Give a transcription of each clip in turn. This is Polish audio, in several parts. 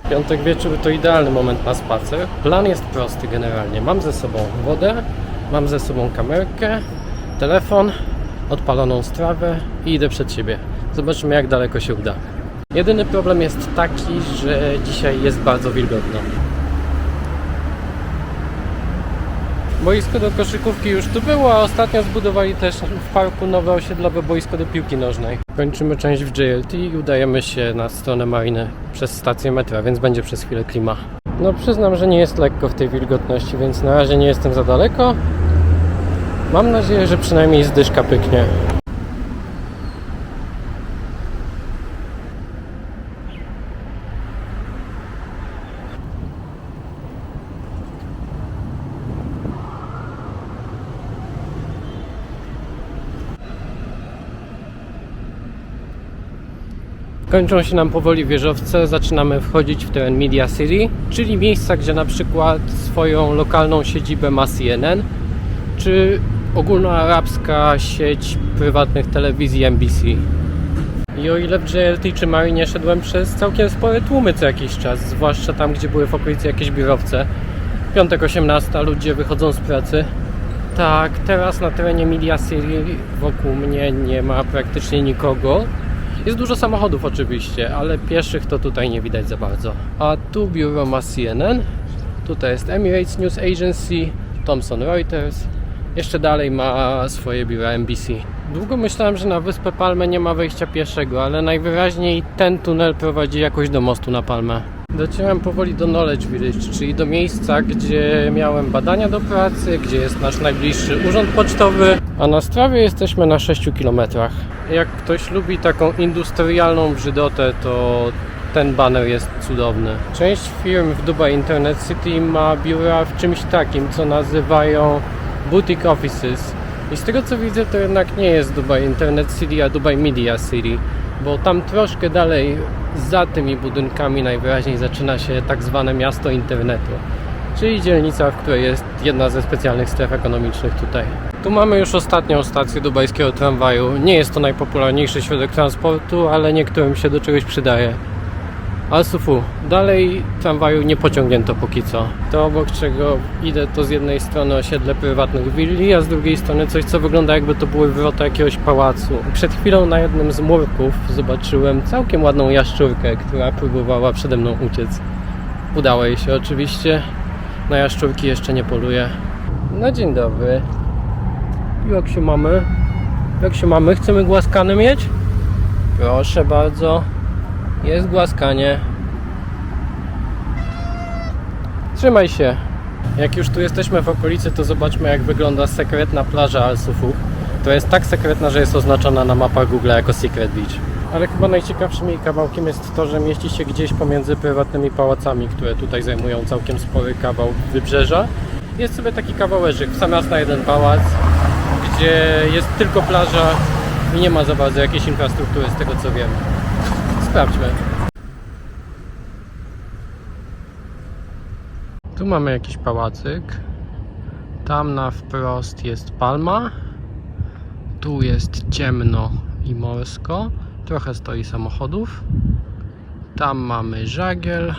Piątek wieczór to idealny moment na spacer. Plan jest prosty generalnie. Mam ze sobą wodę, mam ze sobą kamerkę, telefon, odpaloną strawę i idę przed siebie. Zobaczymy, jak daleko się uda. Jedyny problem jest taki, że dzisiaj jest bardzo wilgotno. Boisko do koszykówki już tu było, a ostatnio zbudowali też w parku nowe osiedlowe boisko do piłki nożnej. Kończymy część w JLT i udajemy się na stronę mariny przez stację metra, więc będzie przez chwilę klima. No przyznam, że nie jest lekko w tej wilgotności, więc na razie nie jestem za daleko. Mam nadzieję, że przynajmniej zdyszka pyknie. Kończą się nam powoli wieżowce, zaczynamy wchodzić w teren Media City, czyli miejsca, gdzie na przykład swoją lokalną siedzibę ma CNN, czy ogólnoarabska sieć prywatnych telewizji NBC. I o ile w JLT czy Marinie szedłem przez całkiem spore tłumy co jakiś czas, zwłaszcza tam, gdzie były w okolicy jakieś biurowce, piątek 18, ludzie wychodzą z pracy. Tak, teraz na terenie Media City wokół mnie nie ma praktycznie nikogo. Jest dużo samochodów oczywiście, ale pieszych to tutaj nie widać za bardzo. A tu biuro ma CNN, tutaj jest Emirates News Agency, Thomson Reuters, jeszcze dalej ma swoje biura NBC. Długo myślałem, że na Wyspę Palmę nie ma wejścia pieszego, ale najwyraźniej ten tunel prowadzi jakoś do mostu na Palmę. Docieram powoli do Knowledge Village, czyli do miejsca, gdzie miałem badania do pracy, gdzie jest nasz najbliższy urząd pocztowy, a na strawie jesteśmy na 6 km. Jak ktoś lubi taką industrialną brzydotę, to ten baner jest cudowny. Część firm w Dubai Internet City ma biura w czymś takim, co nazywają boutique offices. I z tego co widzę, to jednak nie jest Dubai Internet City, a Dubai Media City, bo tam troszkę dalej za tymi budynkami najwyraźniej zaczyna się tak zwane miasto internetu, czyli dzielnica, w której jest jedna ze specjalnych stref ekonomicznych tutaj. Tu mamy już ostatnią stację dubajskiego tramwaju. Nie jest to najpopularniejszy środek transportu, ale niektórym się do czegoś przydaje. Al-Sufu. Dalej tramwaju nie pociągnięto póki co. To obok czego idę, to z jednej strony osiedle prywatnych willi, a z drugiej strony coś, co wygląda jakby to były wrota jakiegoś pałacu. Przed chwilą na jednym z murków zobaczyłem całkiem ładną jaszczurkę, która próbowała przede mną uciec. Udało jej się oczywiście. Na jaszczurki jeszcze nie poluję. No dzień dobry. Jak się mamy? Jak się mamy? Chcemy głaskany mieć? Proszę bardzo. Jest głaskanie. Trzymaj się. Jak już tu jesteśmy w okolicy, to zobaczmy, jak wygląda sekretna plaża Al-Sufu. To jest tak sekretna, że jest oznaczona na mapach Google jako Secret Beach. Ale chyba najciekawszym jej kawałkiem jest to, że mieści się gdzieś pomiędzy prywatnymi pałacami, które tutaj zajmują całkiem spory kawał wybrzeża. Jest sobie taki kawałeczek w sam raz na jeden pałac, gdzie jest tylko plaża i nie ma za bardzo jakiejś infrastruktury, z tego co wiem. Sprawdźmy. Tu mamy jakiś pałacyk. Tam na wprost jest palma. Tu jest ciemno i morsko. Trochę stoi samochodów. Tam mamy żagiel.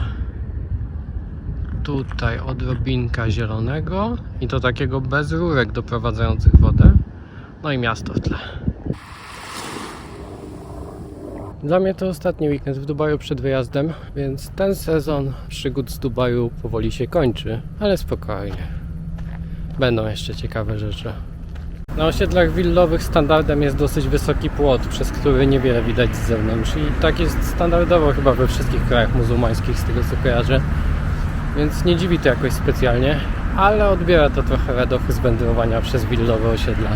Tutaj odrobinka zielonego. I to takiego bez rurek doprowadzających wodę. No i miasto w tle. Dla mnie to ostatni weekend w Dubaju przed wyjazdem, więc ten sezon przygód z Dubaju powoli się kończy, ale spokojnie. Będą jeszcze ciekawe rzeczy. Na osiedlach willowych standardem jest dosyć wysoki płot, przez który niewiele widać z zewnątrz i tak jest standardowo chyba we wszystkich krajach muzułmańskich, z tego co kojarzę. Więc nie dziwi to jakoś specjalnie, ale odbiera to trochę radochę z wędrowania przez willowe osiedla.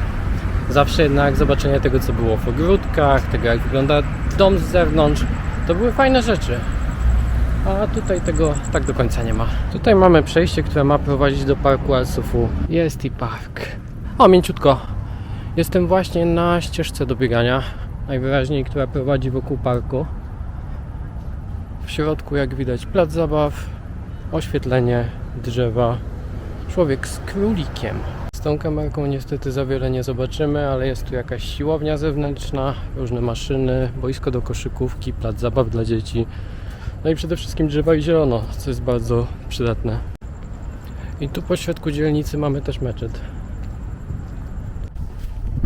Zawsze jednak zobaczenie tego, co było w ogródkach, tego jak wygląda dom z zewnątrz, to były fajne rzeczy. A tutaj tego tak do końca nie ma. Tutaj mamy przejście, które ma prowadzić do parku Al-Sufu. Jest i park. O, mięciutko. Jestem właśnie na ścieżce do biegania, najwyraźniej, która prowadzi wokół parku. W środku, jak widać, plac zabaw, oświetlenie, drzewa, człowiek z królikiem. Z tą kamerką niestety za wiele nie zobaczymy, ale jest tu jakaś siłownia zewnętrzna, różne maszyny, boisko do koszykówki, plac zabaw dla dzieci. No i przede wszystkim drzewa i zielono, co jest bardzo przydatne. I tu po środku dzielnicy mamy też meczet.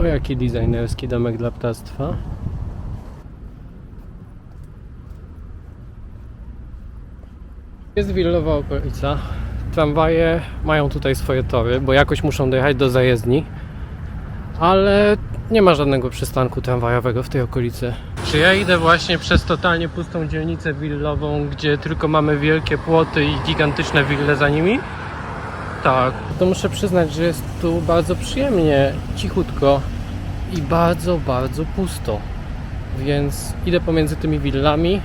O, jaki designerski domek dla ptactwa. Jest willowa okolica. Tramwaje mają tutaj swoje tory, bo jakoś muszą dojechać do zajezdni. Ale nie ma żadnego przystanku tramwajowego w tej okolicy. Czy ja idę właśnie przez totalnie pustą dzielnicę willową, gdzie tylko mamy wielkie płoty i gigantyczne wille za nimi? Tak. To muszę przyznać, że jest tu bardzo przyjemnie, cichutko i bardzo, bardzo pusto. Więc idę pomiędzy tymi willami.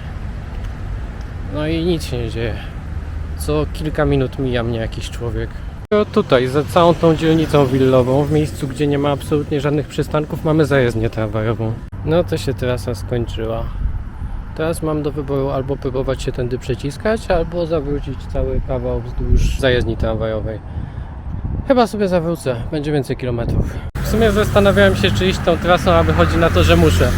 No i nic się nie dzieje. Co kilka minut mija mnie jakiś człowiek. Tutaj, za całą tą dzielnicą willową, w miejscu, gdzie nie ma absolutnie żadnych przystanków, mamy zajezdnię tramwajową. No to się trasa skończyła. Teraz mam do wyboru albo próbować się tędy przeciskać, albo zawrócić cały kawał wzdłuż zajezdni tramwajowej. Chyba sobie zawrócę, będzie więcej kilometrów. W sumie zastanawiałem się, czy iść tą trasą, a wychodzi na to, że muszę.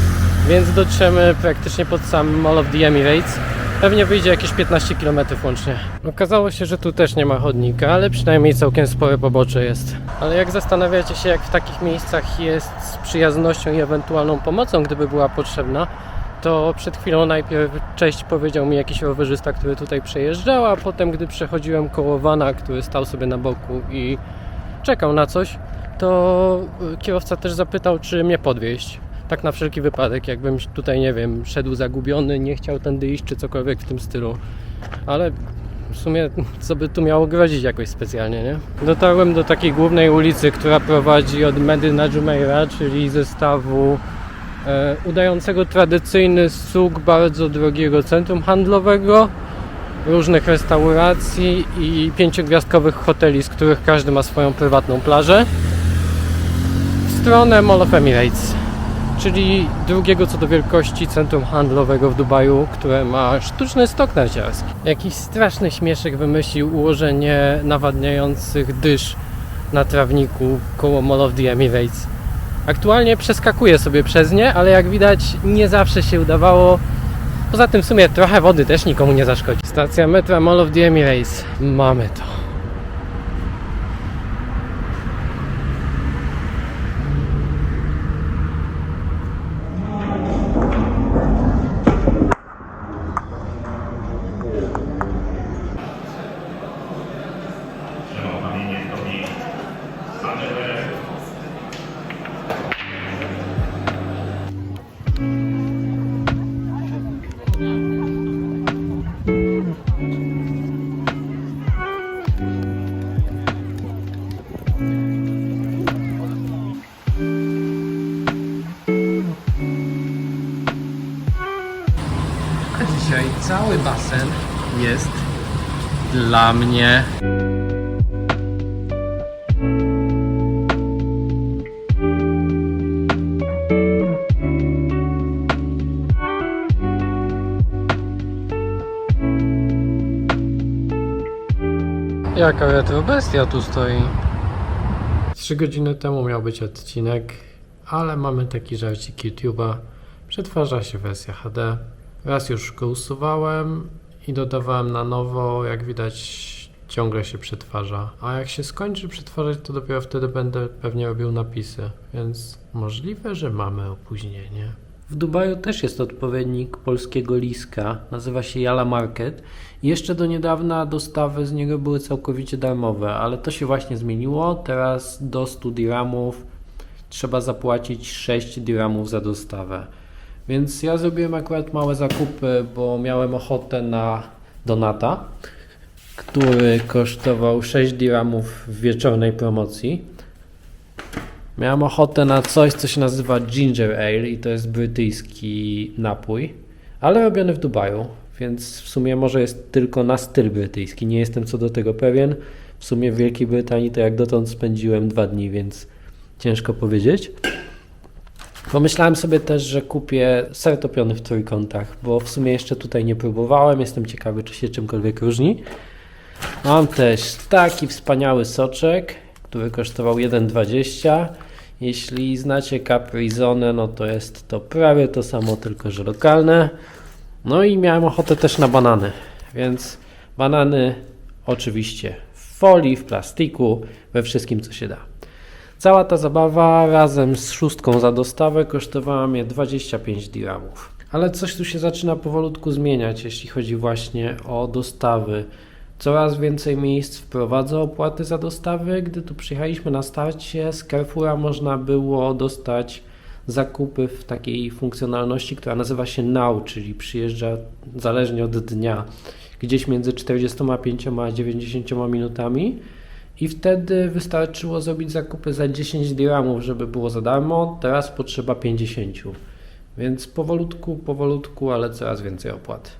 Więc dotrzemy praktycznie pod sam Mall of the Emirates. Pewnie wyjdzie jakieś 15 km łącznie. Okazało się, że tu też nie ma chodnika, ale przynajmniej całkiem spore pobocze jest. Ale jak zastanawiacie się, jak w takich miejscach jest z przyjaznością i ewentualną pomocą, gdyby była potrzebna, to przed chwilą najpierw cześć powiedział mi jakiś rowerzysta, który tutaj przejeżdżał, a potem, gdy przechodziłem koło vana, który stał sobie na boku i czekał na coś, to kierowca też zapytał, czy mnie podwieźć. Tak na wszelki wypadek, jakbym tutaj, nie wiem, szedł zagubiony, nie chciał tędy iść, czy cokolwiek w tym stylu. Ale w sumie co by tu miało grozić jakoś specjalnie, nie? Dotarłem do takiej głównej ulicy, która prowadzi od Medina Jumeirah, czyli zestawu udającego tradycyjny sług bardzo drogiego centrum handlowego, różnych restauracji i 5-gwiazdkowych hoteli, z których każdy ma swoją prywatną plażę, w stronę Mall of Emirates, czyli drugiego co do wielkości centrum handlowego w Dubaju, które ma sztuczny stok narciarski. Jakiś straszny śmieszek wymyślił ułożenie nawadniających dysz na trawniku koło Mall of the Emirates. Aktualnie przeskakuję sobie przez nie, ale jak widać nie zawsze się udawało. Poza tym w sumie trochę wody też nikomu nie zaszkodzi. Stacja metra Mall of the Emirates. Mamy to. Dzisiaj cały basen jest dla mnie. Jaka retro bestia tu stoi. 3 godziny temu miał być odcinek, ale mamy taki żarcik YouTube'a. Przetwarza się wersja HD. Raz już go usuwałem i dodawałem na nowo, jak widać ciągle się przetwarza. A jak się skończy przetwarzać, to dopiero wtedy będę pewnie robił napisy, więc możliwe, że mamy opóźnienie. W Dubaju też jest odpowiednik polskiego liska, nazywa się Yala Market. Jeszcze do niedawna dostawy z niego były całkowicie darmowe, ale to się właśnie zmieniło. Teraz do 100 dirhamów trzeba zapłacić 6 dirhamów za dostawę. Więc ja zrobiłem akurat małe zakupy, bo miałem ochotę na donata, który kosztował 6 dirhamów w wieczornej promocji. Miałem ochotę na coś, co się nazywa Ginger Ale i to jest brytyjski napój, ale robiony w Dubaju, więc w sumie może jest tylko na styl brytyjski. Nie jestem co do tego pewien. W sumie w Wielkiej Brytanii to jak dotąd spędziłem 2 dni, więc ciężko powiedzieć. Pomyślałem sobie też, że kupię ser topiony w trójkątach, bo w sumie jeszcze tutaj nie próbowałem. Jestem ciekawy, czy się czymkolwiek różni. Mam też taki wspaniały soczek, który kosztował 1,20. Jeśli znacie Capri-Sonę, no to jest to prawie to samo, tylko że lokalne. No i miałem ochotę też na banany, więc banany oczywiście w folii, w plastiku, we wszystkim co się da. Cała ta zabawa razem z szóstką za dostawę kosztowała mnie 25 dirhamów. Ale coś tu się zaczyna powolutku zmieniać, jeśli chodzi właśnie o dostawy. Coraz więcej miejsc wprowadza opłaty za dostawy. Gdy tu przyjechaliśmy na starcie, z Carrefoura można było dostać zakupy w takiej funkcjonalności, która nazywa się Now, czyli przyjeżdża zależnie od dnia, gdzieś między 45 a 90 minutami i wtedy wystarczyło zrobić zakupy za 10 dirhamów, żeby było za darmo, teraz potrzeba 50. Więc powolutku, ale coraz więcej opłat.